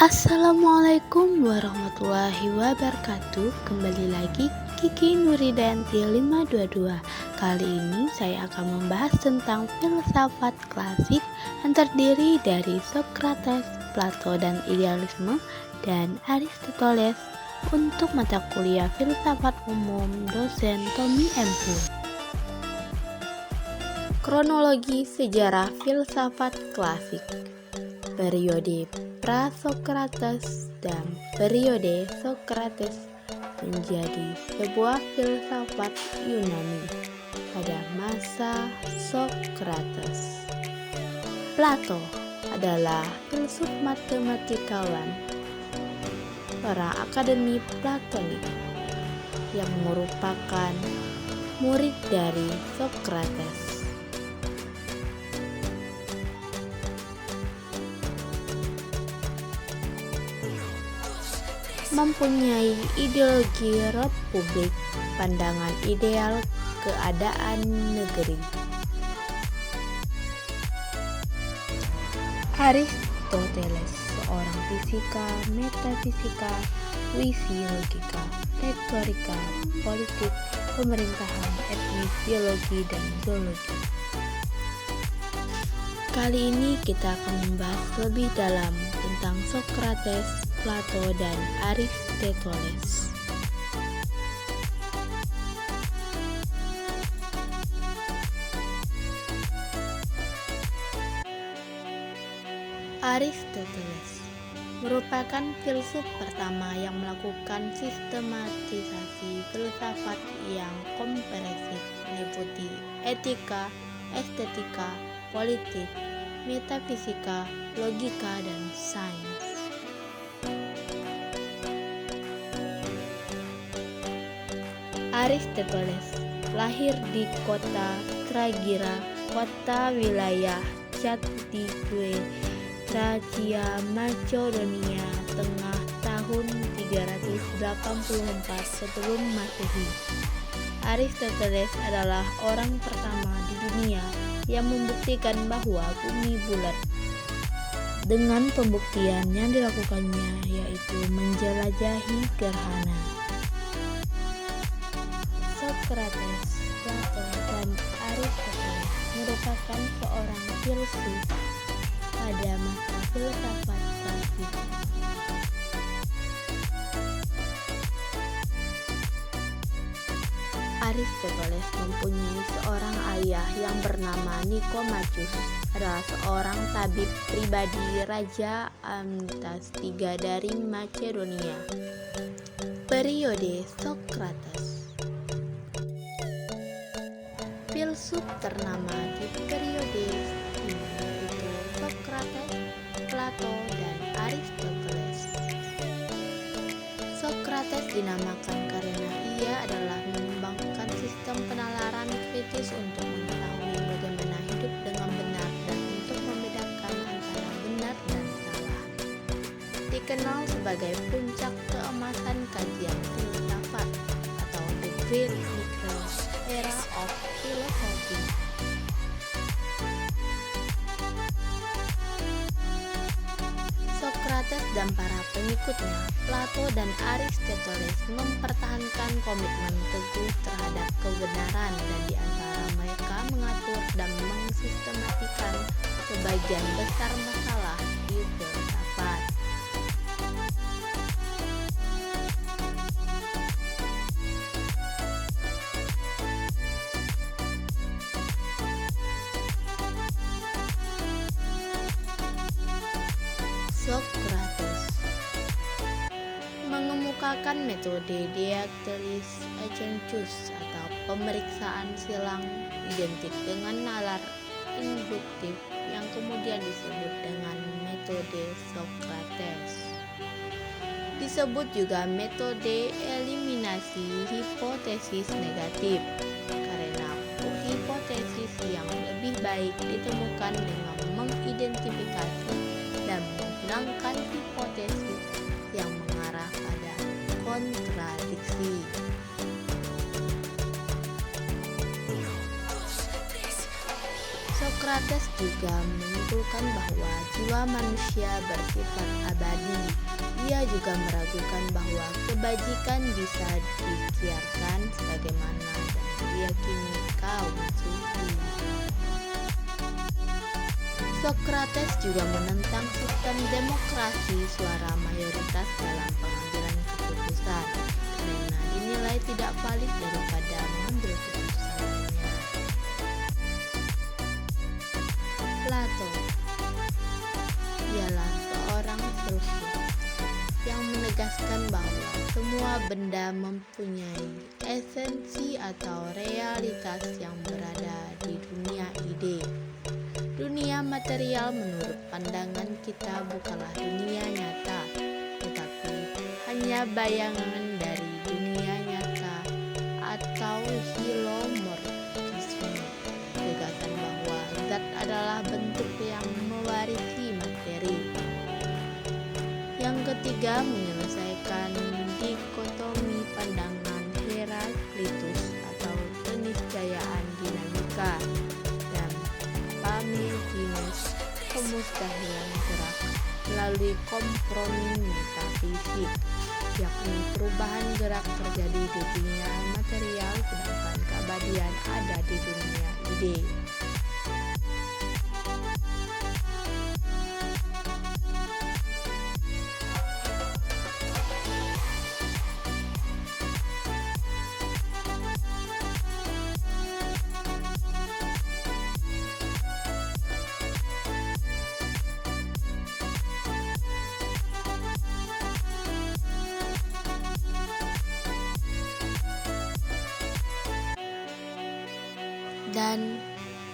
Assalamualaikum warahmatullahi wabarakatuh. Kembali lagi Kiki Nuridanti 522. Kali ini saya akan membahas tentang filsafat klasik yang terdiri dari Socrates, Plato dan Idealisme, dan Aristoteles untuk mata kuliah filsafat umum dosen Tommy M. Hu. Kronologi sejarah filsafat klasik. Periode pra-Socrates dan periode Socrates menjadi sebuah filsafat Yunani pada masa Socrates. Plato adalah filsuf matematikawan para akademi Platonik yang merupakan murid dari Socrates. Mempunyai ideologi republik, pandangan ideal keadaan negeri. Aristoteles, seorang fisika, metafisika, puisi, logika, retorika, politik, pemerintahan, etnis, biologi, dan zoologi. Kali ini kita akan membahas lebih dalam tentang Socrates, Plato, dan Aristoteles. Aristoteles merupakan filsuf pertama yang melakukan sistematisasi filsafat yang komprehensif meliputi etika, estetika, politik, metafisika, logika, dan sains. Aristoteles lahir di kota Tragira, kota wilayah Chatti, Tracia, Macedonia Tengah tahun 384 sebelum Masehi. Aristoteles adalah orang pertama di dunia yang membuktikan bahwa bumi bulat. Dengan pembuktian yang dilakukannya yaitu menjelajahi gerhana. Socrates, Plato, dan Aristoteles merupakan seorang filsuf pada masa filsafat klasik. Aristoteles mempunyai seorang ayah yang bernama Nicomacheus, adalah seorang tabib pribadi Raja Amnitas III dari Macedonia. Periode Socrates. Filsuf ternama di periode ini yaitu Socrates, Plato, dan Aristoteles. Socrates dinamakan karena ia adalah mengembangkan sistem penalaran kritis untuk mengetahui bagaimana hidup dengan benar dan untuk membedakan antara benar dan salah. Dikenal sebagai puncak keemasan kajian filsafat atau The Great Nicholas Era of Philosophy. Socrates dan para pengikutnya, Plato dan Aristoteles, mempertahankan komitmen teguh terhadap kebenaran dan di antara mereka mengatur dan mensistematikan sebagian besar masalah di filsafat. Socrates mengemukakan metode dialektis Accentus atau pemeriksaan silang identik dengan nalar induktif yang kemudian disebut dengan metode Socrates. Disebut juga metode eliminasi hipotesis negatif karena hipotesis yang lebih baik ditemukan dengan mengidentifikasi dan menghilangkan hipotesis yang mengarah pada kontradiksi. Socrates juga menyimpulkan bahwa jiwa manusia bersifat abadi juga meragukan bahwa kebajikan bisa dikiarkan sebagaimana yang diyakini kaum sufi. Sokrates juga menentang sistem demokrasi suara mayoritas dalam pengambilan keputusan karena dinilai tidak valid daripada mengambil keputusan lainnya. Plato ialah seorang filsuf yang menegaskan bahwa semua benda mempunyai esensi atau realitas yang berada di dunia ide. Dunia material menurut pandangan kita bukanlah dunia nyata, tetapi hanya bayangan dari dunia nyata atau hilomorfisme, gagasan bahwa zat adalah bentuk yang mewarisi materi. Yang ketiga, menyelesaikan dikotomi pandangan Heraklitus atau keniscayaan dinamika dan Parmenides kemustahilan gerak melalui kompromi metafisik, yakni perubahan gerak terjadi di dunia material sedangkan keabadian ada di dunia ide. Dan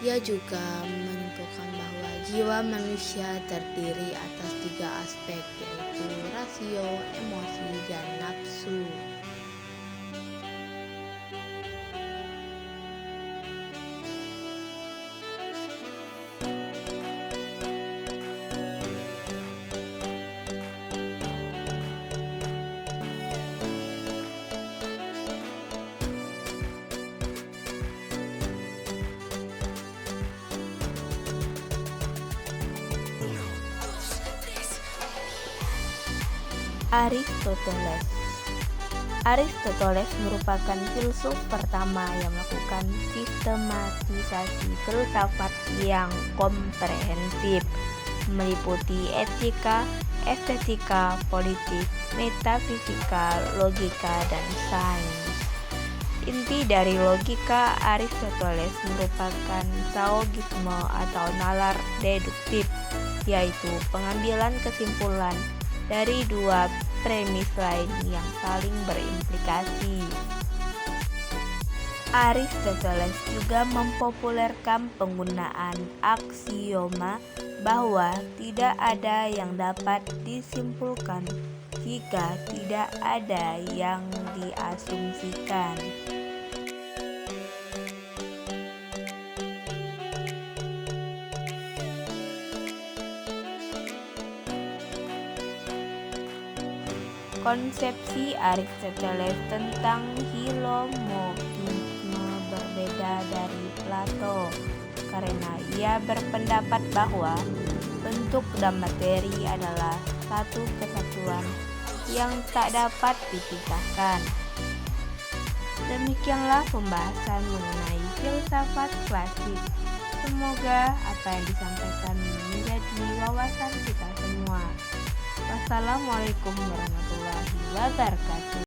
ia juga menyimpulkan bahwa jiwa manusia terdiri atas 3 aspek, yaitu rasio, emosi, dan nafsu. Aristoteles merupakan filsuf pertama yang melakukan sistematisasi filsafat yang komprehensif, meliputi etika, estetika, politik, metafisika, logika, dan sains. Inti dari logika Aristoteles merupakan syllogisme atau nalar deduktif, yaitu pengambilan kesimpulan dari 2 premis lain yang saling berimplikasi. Aristoteles juga mempopulerkan penggunaan aksioma bahwa tidak ada yang dapat disimpulkan jika tidak ada yang diasumsikan. Konsepsi Aristoteles tentang hilomorfisme berbeda dari Plato karena ia berpendapat bahwa bentuk dan materi adalah satu kesatuan yang tak dapat dipisahkan. Demikianlah pembahasan mengenai filsafat klasik. Semoga apa yang disampaikan menjadi wawasan kita semua. Wassalamualaikum warahmatullahi wabarakatuh.